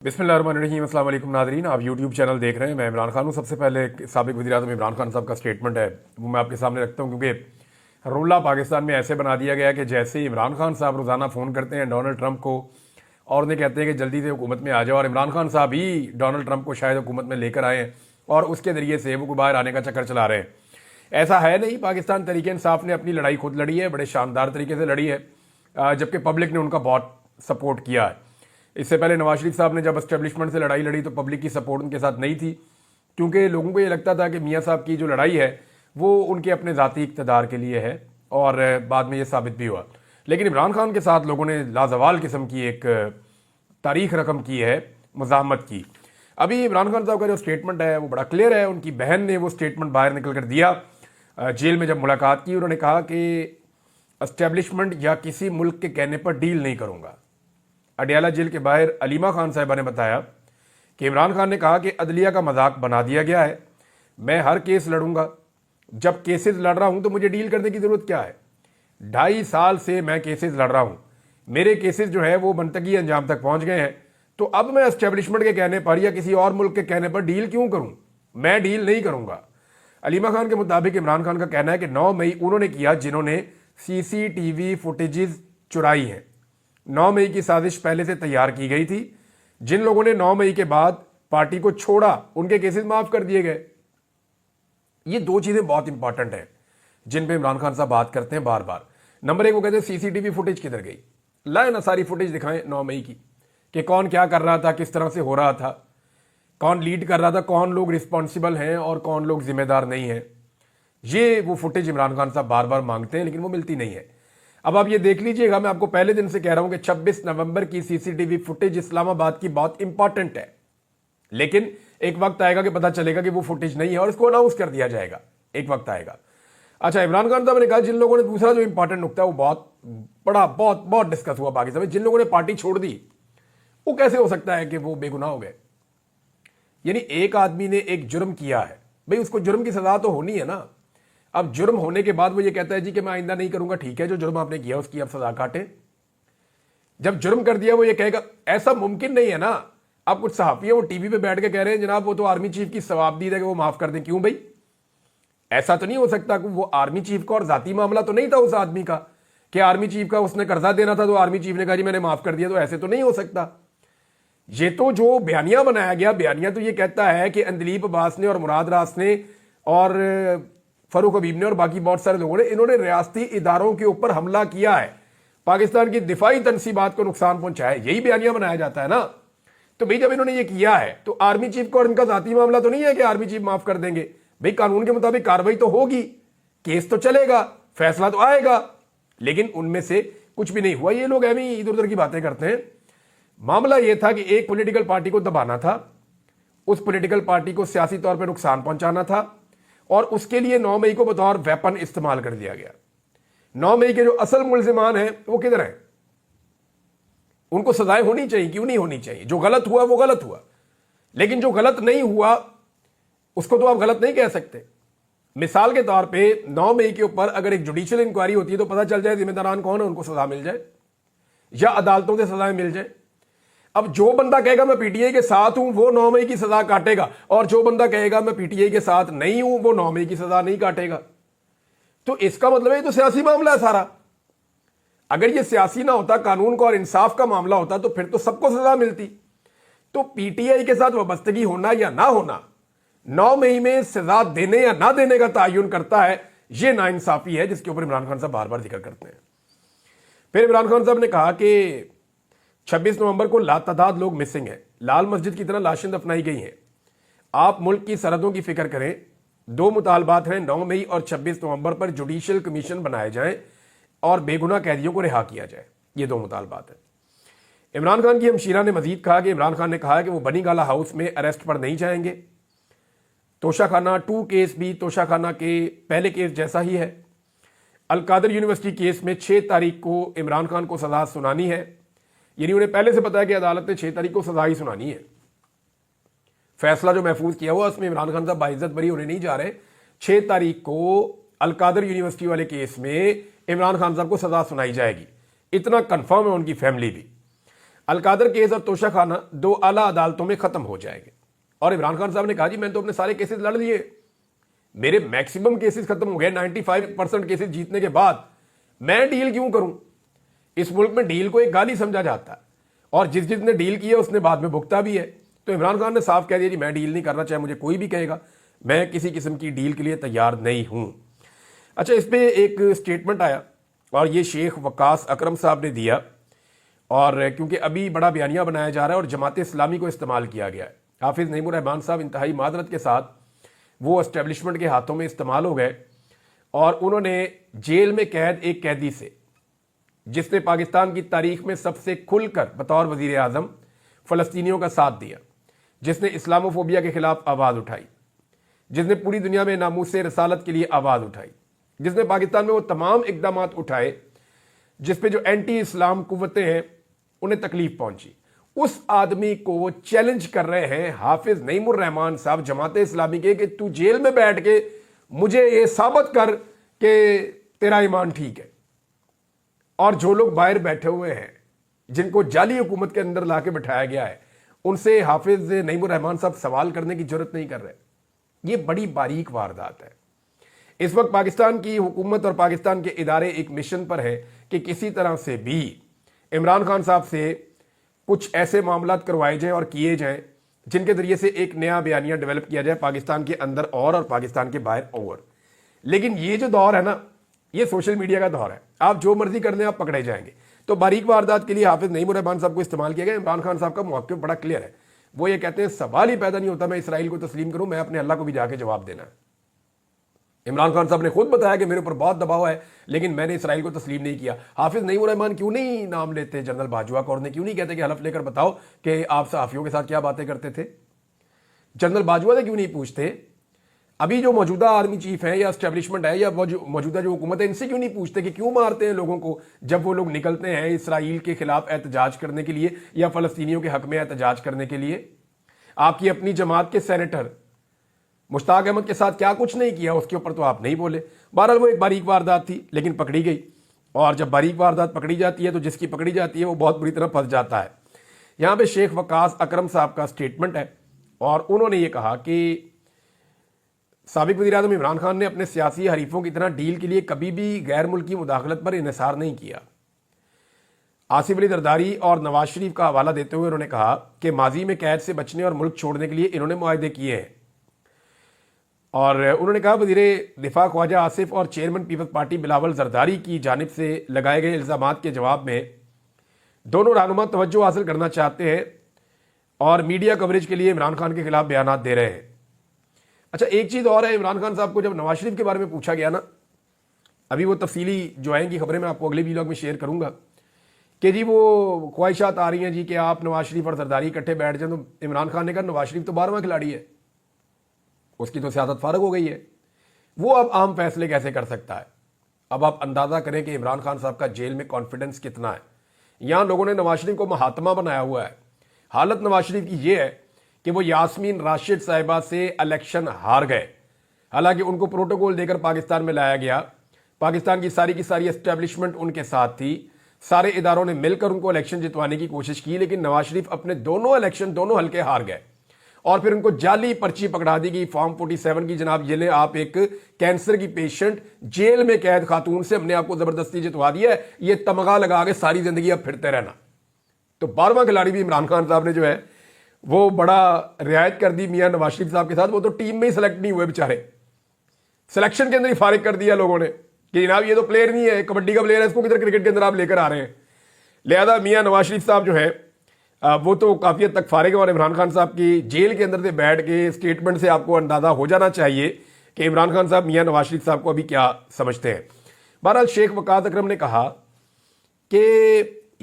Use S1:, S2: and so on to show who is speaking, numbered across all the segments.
S1: बिस्मिल्लाहिर्रहमानिर्रहीम। अस्सलाम वालेकुम नाज़रीन, आप यूट्यूब चैनल देख रहे हैं। मैं इमरान खान हूँ। सबसे पहले साबिक़ वज़ीर-ए-आज़म इमरान खान साहब का स्टेटमेंट है वो मैं आपके सामने रखता हूँ, क्योंकि रोला पाकिस्तान में ऐसे बना दिया गया कि जैसे इमरान खान साहब रोज़ाना फ़ोन करते हैं डोनाल्ड ट्रंप को और उन्हें कहते हैं कि जल्दी से हुकूमत में आ जाओ, और इमरान खान साहब ही डोनाल्ड ट्रंप को शायद हुकूमत में लेकर आए हैं और उसके ज़रिए से वो बाहर आने का चक्कर चला रहे हैं। ऐसा है नहीं। पाकिस्तान तहरीक इंसाफ ने अपनी लड़ाई खुद लड़ी है, बड़े शानदार तरीके से लड़ी है, जबकि पब्लिक ने उनका बहुत सपोर्ट किया है। इससे पहले नवाज शरीफ साहब ने जब एस्टेब्लिशमेंट से लड़ाई लड़ी तो पब्लिक की सपोर्ट उनके साथ नहीं थी, क्योंकि लोगों को ये लगता था कि मियाँ साहब की जो लड़ाई है वो उनके अपने ज़ाती इक़्तिदार के लिए है, और बाद में ये साबित भी हुआ। लेकिन इमरान खान के साथ लोगों ने लाजवाल किस्म की एक तारीख रकम की है, मुज़ाहमत की। अभी इमरान खान साहब का जो स्टेटमेंट है वो बड़ा क्लियर है। उनकी बहन ने वो स्टेटमेंट बाहर निकल कर दिया जेल में जब मुलाकात की। उन्होंने कहा कि एस्टेब्लिशमेंट या किसी मुल्क के कहने पर डील नहीं करूँगा। अडियाला जेल के बाहर अलीमा खान साहिबा ने बताया कि इमरान खान ने कहा कि अदलिया का मजाक बना दिया गया है, मैं हर केस लड़ूंगा, जब केसेस लड़ रहा हूं तो मुझे डील करने की ज़रूरत क्या है। 2.5 साल से मैं केसेस लड़ रहा हूं, मेरे केसेस जो है वो मंतकी अंजाम तक पहुंच गए हैं, तो अब मैं एस्टेब्लिशमेंट के कहने पर या किसी और मुल्क के कहने पर डील क्यों करूं, मैं डील नहीं करूंगा। अलीमा खान के मुताबिक इमरान खान का कहना है कि 9 मई उन्होंने किया जिन्होंने CCTV फुटेजेस चुराई हैं। 9 मई की साजिश पहले से तैयार की गई थी। जिन लोगों ने 9 मई के बाद पार्टी को छोड़ा उनके केसेस माफ कर दिए गए। ये 2 चीजें बहुत इंपॉर्टेंट हैं जिन पे इमरान खान साहब बात करते हैं बार बार। नंबर 1, वो कहते हैं CCTV फुटेज किधर गई, लाए ना सारी फुटेज दिखाएं 9 मई की, कि कौन क्या कर रहा था, किस तरह से हो रहा था, कौन लीड कर रहा था, कौन लोग रिस्पॉन्सिबल हैं और कौन लोग जिम्मेदार नहीं हैं। ये वो फुटेज इमरान खान साहब बार बार मांगते हैं, लेकिन वो मिलती नहीं है। अब आप ये देख लीजिएगा, मैं आपको पहले दिन से कह रहा हूं कि 26 नवंबर की CCTV फुटेज इस्लामाबाद की बहुत इंपॉर्टेंट है, लेकिन एक वक्त आएगा कि पता चलेगा कि वो फुटेज नहीं है और इसको अनाउंस कर दिया जाएगा, एक वक्त आएगा। अच्छा, इमरान खान साहब ने कहा जिन लोगों ने, दूसरा जो इंपॉर्टेंट नुकता है वो बहुत बड़ा, बहुत डिस्कस हुआ पाकिस्तान में, जिन लोगों ने पार्टी छोड़ दी वो कैसे हो सकता है कि वो बेगुनाह हो गए। यानी एक आदमी ने एक जुर्म किया है, भाई उसको जुर्म की सजा तो होनी है ना। अब जुर्म होने के बाद वो ये कहता है जी कि मैं आइंदा नहीं करूंगा, ठीक है, जो जुर्म आपने किया उसकी आप सजा काटे। जब जुर्म कर दिया वो ये कहेगा, ऐसा मुमकिन नहीं है ना। अब कुछ सहाफी है वो टीवी पे बैठ के कह रहे हैं जनाब वो तो आर्मी चीफ की सवाबदीद है कि वो माफ कर दें। क्यों भाई, ऐसा तो नहीं हो सकता कि वो आर्मी चीफ का और जाती मामला तो नहीं था उस आदमी का, कि आर्मी चीफ का उसने कर्जा देना था तो आर्मी चीफ ने कहा जी मैंने माफ कर दिया, तो ऐसे तो नहीं हो सकता। ये तो जो बयानिया बनाया गया, बयानिया तो ये कहता है कि अंदलीब अब्बास ने और मुराद रास ने और फरूक हबीब ने और बाकी बहुत सारे लोगों ने, इन्होंने रियासती इदारों के ऊपर हमला किया है, पाकिस्तान की दिफाई तनसीबात को नुकसान पहुंचाया है, यही बयानिया बनाया जाता है ना। तो भाई जब इन्होंने ये किया है तो आर्मी चीफ को और इनका जाती मामला तो नहीं है कि आर्मी चीफ माफ कर देंगे। भाई कानून के मुताबिक कार्रवाई तो होगी, केस तो चलेगा, फैसला तो आएगा, लेकिन उनमें से कुछ भी नहीं हुआ। ये लोग ऐਵੇਂ इधर उधर की बातें करते हैं। मामला यह था कि एक पॉलिटिकल पार्टी को दबाना था, उस पॉलिटिकल पार्टी को सियासी तौर पर नुकसान पहुंचाना था, और उसके लिए 9 मई को बतौर वेपन इस्तेमाल कर दिया गया। 9 मई के जो असल मुल्जिमान हैं वो किधर हैं, उनको सजाएं होनी चाहिए, क्यों नहीं होनी चाहिए। जो गलत हुआ वो गलत हुआ, लेकिन जो गलत नहीं हुआ उसको तो आप गलत नहीं कह सकते। मिसाल के तौर पे 9 मई के ऊपर अगर एक जुडिशियल इंक्वायरी होती है तो पता चल जाए जिम्मेदारान कौन है, उनको सजा मिल जाए या अदालतों से सजाएं मिल जाए। अब जो बंदा कहेगा मैं पीटीआई के साथ हूं वो 9 मई की सजा काटेगा, और जो बंदा कहेगा मैं पीटीआई के साथ नहीं हूं वो 9 मई की सजा नहीं काटेगा। तो इसका मतलब ये तो सियासी मामला है सारा। अगर ये सियासी ना होता, कानून का और इंसाफ का मामला होता, तो फिर तो सबको सजा मिलती। तो पीटीआई के साथ वाबस्तगी होना या ना होना 9 मई में सजा देने या ना देने का तयन करता है। यह नाइंसाफी है जिसके ऊपर इमरान खान साहब बार बार जिक्र करते हैं। फिर इमरान खान साहब ने कहा कि 26 नवंबर को लातादाद लोग मिसिंग हैं, लाल मस्जिद की तरह लाशें दफनाई गई हैं। आप मुल्क की सरहदों की फिक्र करें। 2 मुतालबात हैं, 9 मई और 26 नवंबर पर जुडिशियल कमीशन बनाए जाएं और बेगुनाह कैदियों को रिहा किया जाए। ये 2 मुतालबात हैं। इमरान खान की हमशीरा ने मजीद कहा कि इमरान खान ने कहा कि वो बनी गाला हाउस में अरेस्ट पर नहीं जाएंगे। तोशाखाना 2 केस भी तोशाखाना के पहले केस जैसा ही है। अलकादर यूनिवर्सिटी केस में 6 तारीख को इमरान खान को सजा सुनानी है, यानी उन्हें पहले से पता है कि अदालत ने 6 तारीख को सजा ही सुनानी है। फैसला जो महफूज किया हुआ उसमें इमरान खान साहब बाइज्जत बरी होने नहीं जा रहे। 6 तारीख को अलकादर यूनिवर्सिटी वाले केस में इमरान खान साहब को सजा सुनाई जाएगी, इतना कंफर्म है उनकी फैमिली भी। अलकादर केस और तोशा खाना 2 आला अदालतों में खत्म हो जाएंगे। और इमरान खान साहब ने कहा जी मैंने तो अपने सारे केसेस लड़ लिए, मेरे मैक्सिमम केसेस खत्म हो गए, 95% केसेस जीतने के बाद मैं डील क्यों करूं। इस मुल्क में डील को एक गाली समझा जाता है और जिसने डील की है उसने बाद में भुगता भी है। तो इमरान खान ने साफ कह दिया जी मैं डील नहीं करना, चाहे मुझे कोई भी कहेगा, मैं किसी किस्म की डील के लिए तैयार नहीं हूं। अच्छा, इस पे एक स्टेटमेंट आया और ये शेख वकास अकरम साहब ने दिया, और क्योंकि अभी बड़ा बयानिया बनाया जा रहा है और जमात इस्लामी को इस्तेमाल किया गया है। हाफिज नईमुर रहमान साहब इंतहाई मादरत के साथ वो एस्टेब्लिशमेंट के हाथों में इस्तेमाल हो गए और उन्होंने जेल में कैद एक कैदी से, जिसने पाकिस्तान की तारीख में सबसे खुलकर बतौर वजीर आजम फ़लस्तीनियों का साथ दिया, जिसने इस्लामोफोबिया के खिलाफ आवाज़ उठाई, जिसने पूरी दुनिया में नामूसे रसालत के लिए आवाज़ उठाई, जिसने पाकिस्तान में वो तमाम इकदाम उठाए जिस पे जो एंटी इस्लाम कुव्वतें हैं उन्हें तकलीफ पहुंची, उस आदमी को वो चैलेंज कर रहे हैं हाफिज नईमुर रहमान साहब जमात इस्लामी के कि तू जेल में बैठ के मुझे ये साबित कर कि तेरा ईमान ठीक है। और जो लोग बाहर बैठे हुए हैं जिनको जाली हुकूमत के अंदर लाके बिठाया गया है, उनसे हाफिज नईमुर रहमान साहब सवाल करने की जरूरत नहीं कर रहे। ये बड़ी बारीक वारदात है। इस वक्त पाकिस्तान की हुकूमत और पाकिस्तान के इदारे एक मिशन पर है कि किसी तरह से भी इमरान खान साहब से कुछ ऐसे मामलात करवाए जाएं और किए जाएं जिनके जरिए से एक नया बयानिया डेवलप किया जाए पाकिस्तान के अंदर और पाकिस्तान के बाहर और। लेकिन ये जो दौर है ना, ये सोशल मीडिया का दौर है, आप जो मर्जी कर लें आप पकड़े जाएंगे। तो बारीक वारदात के लिए हाफिज नईमुर रहमान साहब को इस्तेमाल किया गया। इमरान खान साहब का मौक़िफ़ बड़ा क्लियर है, वो ये कहते हैं सवाल ही पैदा नहीं होता मैं इसराइल को तस्लीम करूं, मैं अपने अल्लाह को भी जाके जवाब देना है। इमरान खान साहब ने खुद बताया कि मेरे ऊपर बहुत दबाव है लेकिन मैंने इसराइल को तस्लीम नहीं किया। हाफिज नईमुर रहमान क्यों नहीं नाम लेते जनरल बाजवा को, और ने क्यों नहीं कहते कि हलफ लेकर बताओ कि आप सहाफियों के साथ क्या बातें करते थे। जनरल बाजवा से क्यों नहीं पूछते, अभी जो मौजूदा आर्मी चीफ है या एस्टेब्लिशमेंट है या मौजूदा जो हुकूमत है, इनसे क्यों नहीं पूछते कि क्यों मारते हैं लोगों को जब वो लोग निकलते हैं इसराइल के खिलाफ एहतजाज करने के लिए या फलस्तीनियों के हक में एहतजाज करने के लिए। आपकी अपनी जमात के सेनेटर मुश्ताक अहमद के साथ क्या कुछ नहीं किया, उसके ऊपर तो आप नहीं बोले। बहरहाल वो एक बारीक वारदात थी लेकिन पकड़ी गई, और जब बारीक वारदात पकड़ी जाती है तो जिसकी पकड़ी जाती है वो बहुत बुरी तरह फंस जाता है। यहाँ पे शेख वकास अकरम साहब का स्टेटमेंट है और उन्होंने ये कहा कि साबिक वज़ीर-ए-आज़म इमरान खान ने अपने सियासी हरीफों की तरह डील के लिए कभी भी गैर मुल्की मुदाखलत पर इन्हिसार नहीं किया। आसिफ अली जरदारी और नवाज शरीफ का हवाला देते हुए उन्होंने कहा कि माजी में कैद से बचने और मुल्क छोड़ने के लिए इन्होंने मुआहदे किए हैं। और उन्होंने कहा वज़ीर दिफा ख्वाजा आसिफ और chairman people's party Bilawal Zardari की जानिब से लगाए गए इल्ज़ामात के जवाब में दोनों रहनुमा तवज्जो हासिल करना चाहते हैं और मीडिया कवरेज के लिए इमरान खान के खिलाफ बयानात दे रहे हैं। अच्छा, एक चीज़ और है, इमरान खान साहब को जब नवाज शरीफ के बारे में पूछा गया ना, अभी वो तफसीली जो आएंगी खबरें मैं आपको अगले वीलॉग में शेयर करूंगा कि जी वो ख्वाहिशात आ रही हैं जी कि आप नवाज शरीफ और जरदारी इकट्ठे बैठ जाएं। तो इमरान खान ने कहा नवाज शरीफ तो 12वां खिलाड़ी है, उसकी तो सियासत फारग हो गई है, वो अब आम फैसले कैसे कर सकता है। अब आप अंदाज़ा करें कि इमरान खान साहब का जेल में कॉन्फिडेंस कितना है। यहाँ लोगों ने नवाज शरीफ को महात्मा बनाया हुआ है। हालत नवाज शरीफ की ये है कि वो यास्मीन राशिद साहिबा से इलेक्शन हार गए, हालांकि उनको प्रोटोकॉल देकर पाकिस्तान में लाया गया। पाकिस्तान की सारी एस्टेब्लिशमेंट उनके साथ थी, सारे इदारों ने मिलकर उनको इलेक्शन जितवाने की कोशिश की, लेकिन नवाज शरीफ अपने दोनों इलेक्शन दोनों हल्के हार गए और फिर उनको जाली पर्ची पकड़ा दी गई फॉर्म 47 की। जनाब ये ले, आप एक कैंसर की पेशेंट जेल में कैद खातून से हमने आपको जबरदस्ती जितवा दिया है, ये तमगा लगा के सारी जिंदगी अब फिरते रहना। तो 12वां खिलाड़ी भी इमरान खान साहब ने जो है वो बड़ा रियायत कर दी मियां नवाज शरीफ साहब के साथ। वो तो टीम में ही सिलेक्ट नहीं हुए बेचारे, सिलेक्शन के अंदर ही फारिग कर दिया लोगों ने कि जनाब ये तो प्लेयर नहीं है, कबड्डी का प्लेयर है, इसको किधर क्रिकेट के अंदर आप लेकर आ रहे हैं। लिहाजा मियां नवाज शरीफ साहब जो है वो तो काफी हद तक फारिग है और इमरान खान साहब की जेल के अंदर से बैठ के स्टेटमेंट से आपको अंदाजा हो जाना चाहिए कि इमरान खान साहब मियां नवाज शरीफ साहब को अभी क्या समझते हैं। बहरहाल शेख वकास अकरम ने कहा कि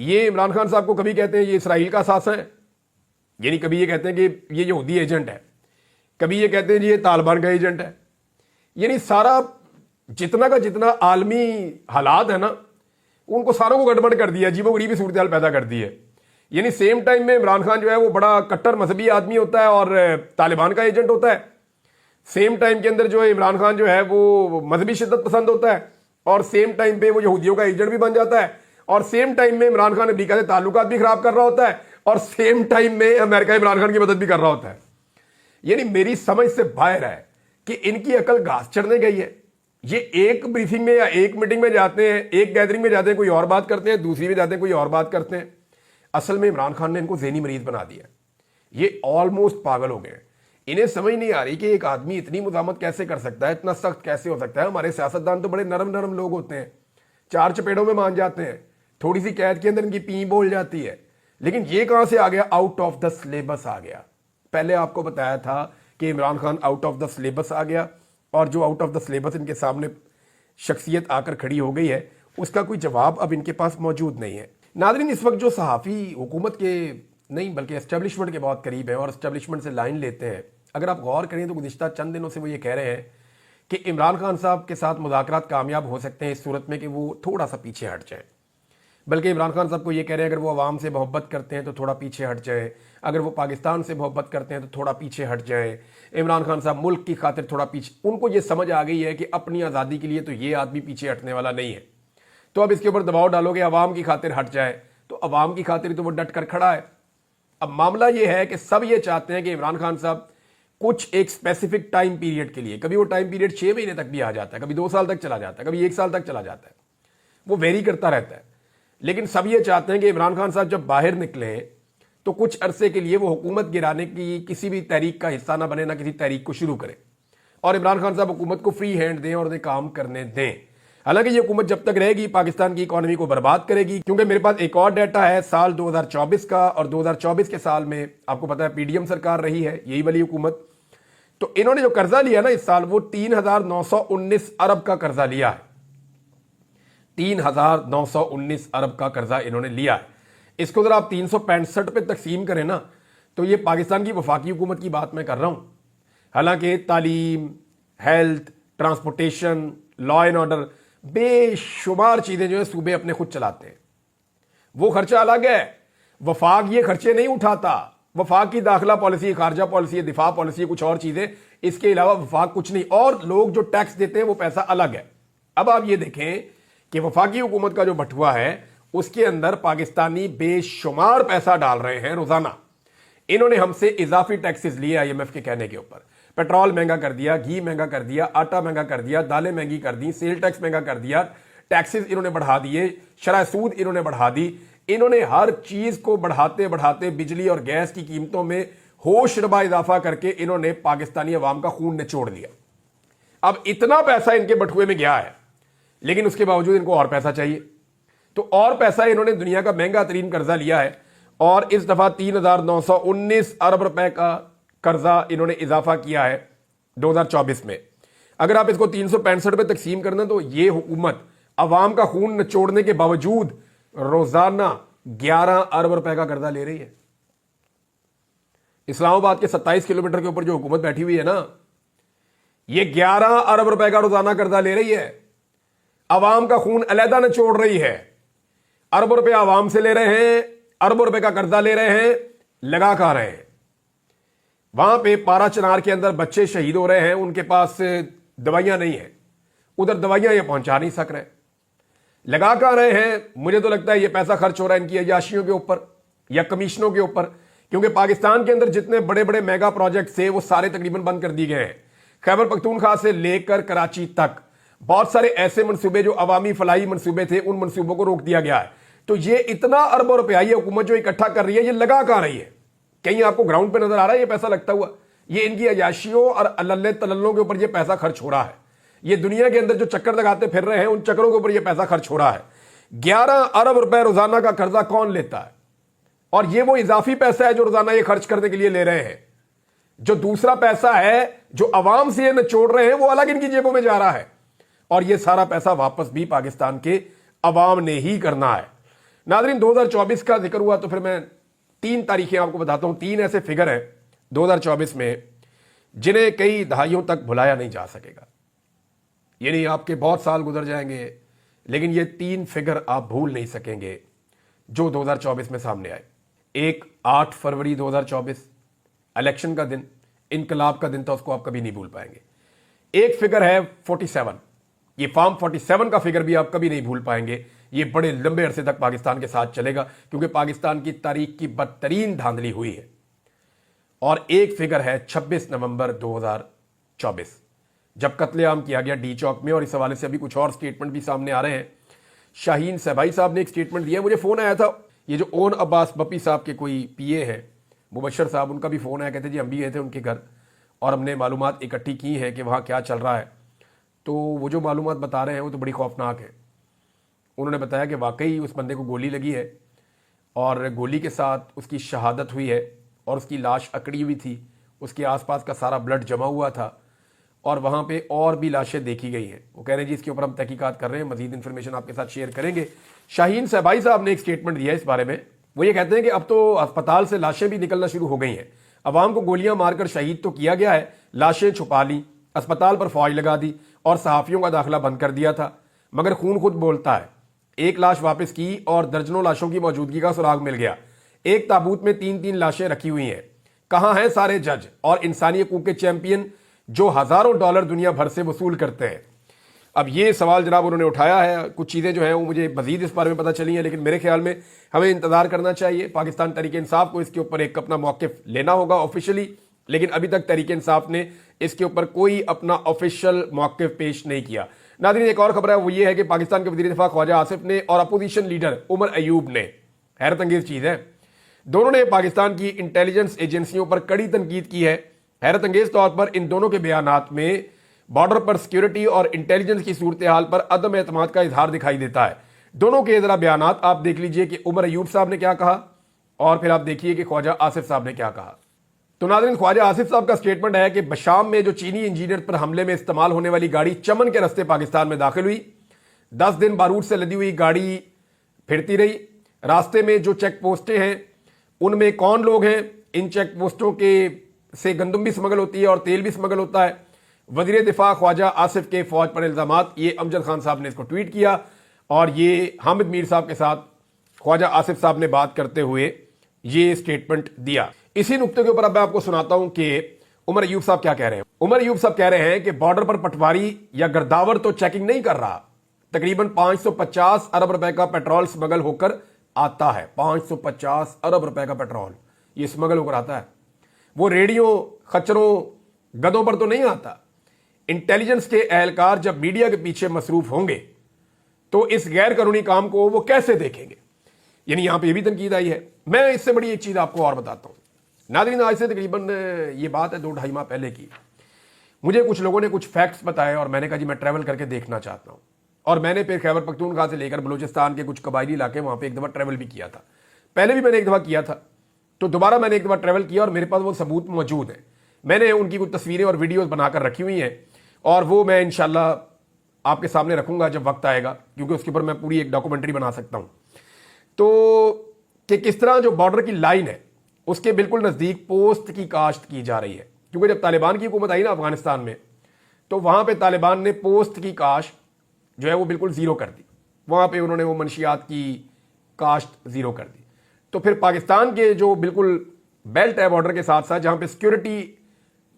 S1: ये इमरान खान साहब को कभी कहते हैं ये इसराइल का सासा है, यानी कभी ये कहते हैं कि ये यहूदी एजेंट है, कभी ये कहते हैं जी ये तालिबान का एजेंट है। यानी सारा जितना का जितना आलमी हालात है ना, उनको सारों को गड़बड़ कर दिया, अजीबो गरीबी सूरत हाल पैदा कर दी है। यानी सेम टाइम में इमरान खान जो है वो बड़ा कट्टर मजहबी आदमी होता है और तालिबान का एजेंट होता है। सेम टाइम के अंदर जो है इमरान खान जो है वो मजहबी शिद्दत पसंद होता है और सेम टाइम पे वो यहूदियों का एजेंट भी बन जाता है اور سیم ٹائم میں عمران خان امریکہ سے تعلقات بھی خراب کر رہا ہوتا ہے اور سیم ٹائم میں امریکہ عمران خان کی مدد بھی کر رہا ہوتا ہے. یعنی میری سمجھ سے باہر ہے کہ ان کی عقل گھاس چڑھنے گئی ہے. یہ ایک بریفنگ میں یا ایک میٹنگ میں جاتے ہیں, ایک گیدرنگ میں جاتے ہیں, کوئی اور بات کرتے ہیں, دوسری میں جاتے ہیں, کوئی اور بات کرتے ہیں. اصل میں عمران خان نے ان کو ذہنی مریض بنا دیا. یہ آلموسٹ پاگل ہو گئے. انہیں سمجھ نہیں آ رہی کہ ایک آدمی اتنی مزاحمت کیسے کر سکتا ہے, اتنا سخت کیسے ہو سکتا ہے. ہمارے سیاستدان تو بڑے نرم نرم لوگ ہوتے ہیں, 4 چپیڑوں میں مان جاتے ہیں, تھوڑی سی قید کے اندر ان کی پی بول جاتی ہے. لیکن یہ کہاں سے آ گیا؟ آؤٹ آف دا سلیبس آ گیا. پہلے آپ کو بتایا تھا کہ Imran Khan out of the syllabus آ گیا, اور جو آؤٹ آف دا سلیبس ان کے سامنے شخصیت آ کر کھڑی ہو گئی ہے, اس کا کوئی جواب اب ان کے پاس موجود نہیں ہے. ناظرین, اس وقت جو صحافی حکومت کے نہیں بلکہ اسٹیبلشمنٹ کے بہت قریب ہیں اور اسٹیبلشمنٹ سے لائن لیتے ہیں, اگر آپ غور کریں تو گزشتہ چند دنوں سے وہ یہ کہہ رہے ہیں کہ عمران خان صاحب کے ساتھ مذاکرات کامیاب ہو سکتے ہیں اس صورت میں کہ وہ تھوڑا سا پیچھے ہٹ جائیں. بلکہ عمران خان صاحب کو یہ کہہ رہے ہیں اگر وہ عوام سے محبت کرتے ہیں تو تھوڑا پیچھے ہٹ جائیں, اگر وہ پاکستان سے محبت کرتے ہیں تو تھوڑا پیچھے ہٹ جائیں. عمران خان صاحب ملک کی خاطر تھوڑا پیچھے, ان کو یہ سمجھ آ گئی ہے کہ اپنی آزادی کے لیے تو یہ آدمی پیچھے ہٹنے والا نہیں ہے. تو اب اس کے اوپر دباؤ ڈالو گے عوام کی خاطر ہٹ جائے, تو عوام کی خاطر تو وہ ڈٹ کر کھڑا ہے. اب معاملہ یہ ہے کہ سب یہ چاہتے ہیں کہ عمران خان صاحب کچھ ایک اسپیسیفک ٹائم پیریڈ کے لیے, کبھی وہ ٹائم پیریڈ 6 مہینے تک بھی آ جاتا ہے, کبھی 2 سال تک چلا جاتا ہے, کبھی 1 سال تک چلا جاتا ہے, وہ ویری کرتا رہتا ہے. لیکن سب یہ چاہتے ہیں کہ عمران خان صاحب جب باہر نکلیں تو کچھ عرصے کے لیے وہ حکومت گرانے کی کسی بھی تحریک کا حصہ نہ بنے, نہ کسی تحریک کو شروع کرے, اور عمران خان صاحب حکومت کو فری ہینڈ دیں اور انہیں کام کرنے دیں. حالانکہ یہ حکومت جب تک رہے گی پاکستان کی اکانومی کو برباد کرے گی, کیونکہ میرے پاس ایک اور ڈیٹا ہے سال 2024 کا, اور 2024 کے سال میں آپ کو پتا ہے پی ڈی ایم سرکار رہی ہے, یہی والی حکومت. تو انہوں نے جو قرضہ لیا نا اس سال, وہ 3,919 ارب کا قرضہ لیا ہے. 3,919 ارب کا قرضہ انہوں نے لیا ہے. اس کو ذرا آپ 365 پہ تقسیم کریں نا, تو یہ پاکستان کی وفاقی حکومت کی بات میں کر رہا ہوں. حالانکہ تعلیم, health, transportation, law and order, بے شمار چیزیں جو ہے صوبے اپنے خود چلاتے ہیں. وہ خرچہ الگ ہے. وفاق یہ خرچے نہیں اٹھاتا. وفاق کی داخلہ پالیسی, خارجہ پالیسی, دفاع پالیسی, کچھ اور چیزیں, اس کے علاوہ وفاق کچھ نہیں. اور لوگ جو ٹیکس دیتے ہیں وہ پیسہ الگ ہے. اب آپ یہ دیکھیں کہ وفاقی حکومت کا جو بٹوا ہے اس کے اندر پاکستانی بے شمار پیسہ ڈال رہے ہیں روزانہ. انہوں نے ہم سے اضافی ٹیکسز لیے آئی ایم ایف کے کہنے کے اوپر. پیٹرول مہنگا کر دیا, گھی مہنگا کر دیا, آٹا مہنگا کر دیا, دالیں مہنگی کر دی, سیل ٹیکس مہنگا کر دیا, ٹیکسز انہوں نے بڑھا دیے, شرح سود انہوں نے بڑھا دی. انہوں نے ہر چیز کو بڑھاتے بڑھاتے بجلی اور گیس کی قیمتوں میں ہوش ربا اضافہ کر کے انہوں نے پاکستانی عوام کا خون نچوڑ لیا. اب اتنا پیسہ ان کے بٹوے میں گیا ہے, لیکن اس کے باوجود ان کو اور پیسہ چاہیے. تو اور پیسہ انہوں نے دنیا کا مہنگا ترین قرضہ لیا ہے, اور اس دفعہ 3,919 ارب روپے کا قرضہ انہوں نے اضافہ کیا ہے 2024 میں. اگر آپ اس کو 365 پہ تقسیم کرنا تو یہ حکومت عوام کا خون نچوڑنے کے باوجود روزانہ 11 ارب روپے کا قرضہ لے رہی ہے. اسلام آباد کے 27 کلومیٹر کے اوپر جو حکومت بیٹھی ہوئی ہے نا, یہ 11 ارب روپے کا روزانہ قرضہ لے رہی ہے. عوام کا خون علیحدہ نچوڑ رہی ہے. ارب روپے عوام سے لے رہے ہیں, اربوں روپے کا قرضہ لے رہے ہیں, لگا کھا رہے ہیں. وہاں پہ پارا چنار کے اندر بچے شہید ہو رہے ہیں, ان کے پاس دوائیاں نہیں ہیں, ادھر دوائیاں یہ پہنچا نہیں سک رہے, لگا کر رہے ہیں. مجھے تو لگتا ہے یہ پیسہ خرچ ہو رہا ہے ان کی عیاشیوں کے اوپر یا کمیشنوں کے اوپر, کیونکہ پاکستان کے اندر جتنے بڑے بڑے میگا پروجیکٹ تھے وہ سارے تقریباً بند کر دیے گئے ہیں. خیبر پختونخوا سے لے کر کراچی تک بہت سارے ایسے منصوبے جو عوامی فلاحی منصوبے تھے, ان منصوبوں کو روک دیا گیا ہے. تو یہ اتنا اربوں روپیہ یہ حکومت جو اکٹھا کر رہی ہے, یہ لگا کر رہی ہے. کہیں آپ کو گراؤنڈ پہ نظر آ رہا ہے یہ پیسہ لگتا ہوا؟ یہ ان کی عیاشیوں اور اللہ تللوں کے اوپر یہ پیسہ خرچ ہو رہا ہے. یہ دنیا کے اندر جو چکر لگاتے پھر رہے ہیں ان چکروں کے اوپر یہ پیسہ خرچ ہو رہا ہے. 11 ارب روپے روزانہ کا قرضہ کون لیتا ہے؟ اور یہ وہ اضافی پیسہ ہے جو روزانہ یہ خرچ کرنے کے لیے لے رہے ہیں. جو دوسرا پیسہ ہے جو عوام سے یہ نچوڑ رہے ہیں وہ الگ ان کی جیبوں میں جا رہا ہے, اور یہ سارا پیسہ واپس بھی پاکستان کے عوام نے ہی کرنا ہے. ناظرین, 2024 کا ذکر ہوا تو پھر میں 3 تاریخیں آپ کو بتاتا ہوں. 3 ایسے فگر ہیں 2024 میں جنہیں کئی دہائیوں تک بھلایا نہیں جا سکے گا. یعنی آپ کے بہت سال گزر جائیں گے لیکن یہ 3 فگر آپ بھول نہیں سکیں گے جو 2024 میں سامنے آئے. ایک 8 فروری 2024 الیکشن کا دن, انقلاب کا دن تھا, اس کو آپ کبھی نہیں بھول پائیں گے. ایک فگر ہے 47, یہ فارم 47 کا فگر بھی آپ کبھی نہیں بھول پائیں گے. ये बड़े लंबे अरसे तक पाकिस्तान के साथ चलेगा, क्योंकि पाकिस्तान की तारीख की बदतरीन धांधली हुई है। और एक फिगर है 26 नवंबर 2024, जब कत्लेआम किया गया डी चौक में। और इस हवाले से अभी कुछ और स्टेटमेंट भी सामने आ रहे हैं। शाहीन सहबाई साहब ने एक स्टेटमेंट दिया, मुझे फ़ोन आया था, ये जो ओन अब्बास बप्पी साहब के कोई पीए हैं मुबशर साहब, उनका भी फ़ोन आया, कहते जी हम भी गए थे उनके घर और हमने मालूमात इकट्ठी की हैं कि वहाँ क्या चल रहा है। तो वो जो मालूमात बता रहे हैं वो तो बड़ी खौफनाक है। उन्होंने बताया कि वाकई उस बंदे को गोली लगी है और गोली के साथ उसकी शहादत हुई है और उसकी लाश अकड़ी हुई थी, उसके आसपास का सारा ब्लड जमा हुआ था और वहाँ पे और भी लाशें देखी गई हैं। वो कह रहे हैं जी इसके ऊपर हम तहकीकात कर रहे हैं, मजीद इन्फॉर्मेशन आपके साथ शेयर करेंगे। शाहीन सहबाई साहब ने एक स्टेटमेंट दिया इस बारे में। वो ये कहते हैं कि अब तो अस्पताल से लाशें भी निकलना शुरू हो गई हैं। अवाम को गोलियां मारकर शहीद तो किया गया है, लाशें छुपा ली, अस्पताल पर फौज लगा दी और सहाफ़ियों का दाखिला बंद कर दिया था, मगर खून खुद बोलता है। एक लाश वापस की और दर्जनों लाशों की मौजूदगी का सुराग मिल गया। एक ताबूत में 3-3 लाशें रखी हुई हैं। कहां हैं सारे जज और इंसानी हकूक के चैंपियन जो हजारों डॉलर दुनिया भर से वसूल करते हैं? अब ये सवाल जनाब उन्होंने उठाया है। कुछ चीज़ें जो हैं वो मुझे मजीद इस बारे में पता चली हैं, लेकिन मेरे ख्याल में हमें इंतजार करना चाहिए। पाकिस्तान तहरीक इंसाफ को इसके ऊपर एक अपना मौक़िफ़ लेना होगा ऑफिशियली, लेकिन अभी तक तहरीक इंसाफ ने इसके ऊपर कोई अपना ऑफिशियल मौक़िफ़ पेश नहीं किया। नाज़रीन, एक और खबर है, वो ये है कि पाकिस्तान के वज़ीर दिफ़ा ख्वाजा आसिफ ने और अपोजिशन लीडर उमर अयूब ने, हैरत अंगेज़ चीज़ है, दोनों ने पाकिस्तान की इंटेलिजेंस एजेंसियों पर कड़ी तनकीद की है। हैरत अंगेज़ तौर पर इन दोनों के बयानात में बॉर्डर पर सिक्योरिटी और इंटेलिजेंस की सूरत हाल पर अदम एतमाद का इजहार दिखाई देता है। दोनों के जरा बयानात आप देख लीजिए कि उमर अयूब साहब ने क्या कहा और फिर आप देखिए कि ख्वाजा आसिफ साहब ने क्या कहा। तो नाज़रीन, ख्वाजा आसिफ साहब का स्टेटमेंट है कि बशाम में जो चीनी इंजीनियर पर हमले में इस्तेमाल होने वाली गाड़ी चमन के रास्ते पाकिस्तान में दाखिल हुई। 10 दिन बारूद से लदी हुई गाड़ी फिरती रही। रास्ते में जो चेक पोस्टें हैं उनमें कौन लोग हैं? इन चेक पोस्टों के से गंदम भी स्मगल होती है और तेल भी स्मगल होता है। वज़ीर दिफा ख्वाजा आसिफ के फौज पर इल्ज़ामात, ये अमजद खान साहब ने इसको ट्वीट किया और ये हामिद मीर साहब के साथ ख्वाजा आसिफ साहब ने बात करते हुए ये स्टेटमेंट दिया। इसी नुक्ते के ऊपर अब मैं आपको सुनाता हूं कि उमर अयूब साहब क्या कह रहे हैं। उमर अयूब साहब कह रहे हैं कि बॉर्डर पर पटवारी या गर्दावर तो चेकिंग नहीं कर रहा, तकरीबन 550 अरब रुपए का पेट्रोल स्मगल होकर आता है। 550 अरब रुपए का पेट्रोल ये स्मगल होकर आता है। वो रेडियो खच्चरों गधों पर तो नहीं आता। इंटेलिजेंस के एहलकार जब मीडिया के पीछे मसरूफ होंगे तो इस गैर कानूनी काम को वो कैसे देखेंगे? यानी यहां पे ये भी तनकीद आई है। मैं इससे बड़ी एक चीज आपको और बताता हूं नाज़रीन, आज से तकरीबन ये बात है 2-2.5 माह पहले की। मुझे कुछ लोगों ने कुछ फैक्ट्स बताए और मैंने कहा जी मैं ट्रैवल करके देखना चाहता हूं। और मैंने फिर खैबर पख्तूनख्वा से लेकर बलूचिस्तान के कुछ कबायली इलाके वहां पे एक दफा ट्रैवल भी किया था। पहले भी मैंने एक दफा किया था, तो दोबारा मैंने एक दफा ट्रैवल किया और मेरे पास वो सबूत मौजूद है। मैंने उनकी कुछ तस्वीरें और वीडियोस बनाकर रखी हुई हैं और वो मैं इंशाल्लाह आपके सामने रखूंगा जब वक्त आएगा, क्योंकि उसके ऊपर मैं पूरी एक डॉक्यूमेंट्री बना सकता हूं। तो कि किस तरह जो बॉर्डर की लाइन है उसके बिल्कुल नज़दीक पोस्ट की काश्त की जा रही है, क्योंकि जब तालिबान की हुकूमत आई ना अफगानिस्तान में, तो वहां पे तालिबान ने पोस्ट की काश्त जो है वो बिल्कुल ज़ीरो कर दी। वहां पे उन्होंने वो मंशियात की काश्त ज़ीरो कर दी। तो फिर पाकिस्तान के जो बिल्कुल बेल्ट है बॉर्डर के साथ साथ, जहां पे सिक्योरिटी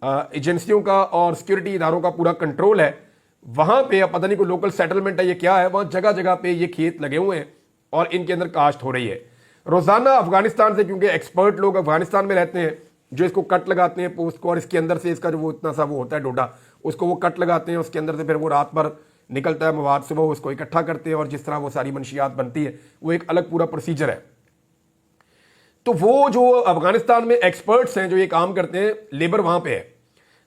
S1: एजेंसियों का और सिक्योरिटी इदारों का पूरा कंट्रोल है, वहां पे पता नहीं कोई लोकल सेटलमेंट है ये क्या है, वहां जगह जगह पे ये खेत लगे हुए हैं और इनके अंदर काश्त हो रही है रोजाना अफगानिस्तान से, क्योंकि एक्सपर्ट लोग अफगानिस्तान में रहते हैं जो इसको कट लगाते हैं पोस्ट को, और इसके अंदर से इसका जो वो इतना सा वो होता है डोडा, उसको वो कट लगाते हैं, उसके अंदर से फिर वो रात भर निकलता है मवाद, सुबह उसको इकट्ठा करते हैं और जिस तरह वो सारी मंशियात बनती है वो एक अलग पूरा प्रोसीजर है। तो वो जो अफगानिस्तान में एक्सपर्ट्स हैं जो ये काम करते हैं, लेबर वहां पे है,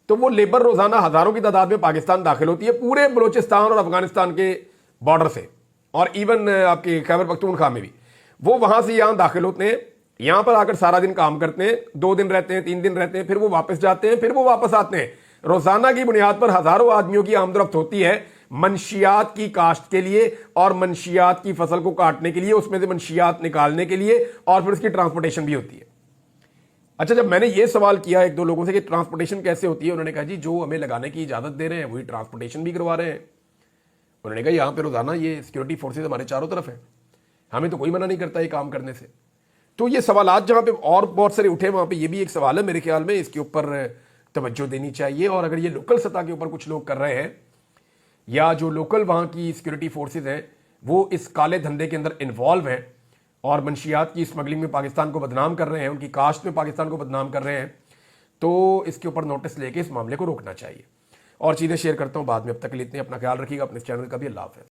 S1: तो वो लेबर रोजाना हजारों की तादाद में पाकिस्तान दाखिल होती है पूरे बलूचिस्तान और अफगानिस्तान के बॉर्डर से, और इवन आपके खैबर पख्तूनख्वा में भी वो वहां से यहां दाखिल होते हैं, यहां पर आकर सारा दिन काम करते हैं, 2 दिन रहते हैं, 3 दिन रहते हैं, फिर वो वापस जाते हैं, फिर वो वापस आते हैं। रोजाना की बुनियाद पर हजारों आदमियों की आमदरफ्त होती है मंशियात की काश्त के लिए और मंशियात की फसल को काटने के लिए, उसमें से मंशियात निकालने के लिए, और फिर उसकी ट्रांसपोर्टेशन भी होती है। अच्छा, जब मैंने ये सवाल किया 1-2 लोगों से कि ट्रांसपोर्टेशन कैसे होती है, उन्होंने कहा जी जो हमें लगाने की इजाजत दे रहे हैं वही ट्रांसपोर्टेशन भी करवा रहे हैं। उन्होंने कहा यहाँ पे रोजाना ये सिक्योरिटी फोर्सेज हमारे चारों तरफ है, हमें तो कोई मना नहीं करता ये काम करने से। तो ये सवाल जहां पे और बहुत सारे उठे, वहां पे ये भी एक सवाल है मेरे ख्याल में, इसके ऊपर तवज्जो देनी चाहिए। और अगर ये लोकल सतह के ऊपर कुछ लोग कर रहे हैं या जो लोकल वहां की सिक्योरिटी फोर्सेज हैं وہ اس کالے دھندے کے اندر انوالو ہیں اور منشیات کی اسمگلنگ میں پاکستان کو بدنام کر رہے ہیں، ان کی کاشت میں پاکستان کو بدنام کر رہے ہیں، تو اس کے اوپر نوٹس لے کے اس معاملے کو روکنا چاہیے۔ اور چیزیں شیئر کرتا ہوں بعد میں، اب تک کے لیے اتنے، اپنا خیال رکھیے گا، اپنے اس چینل کا بھی۔ اللہ حافظ۔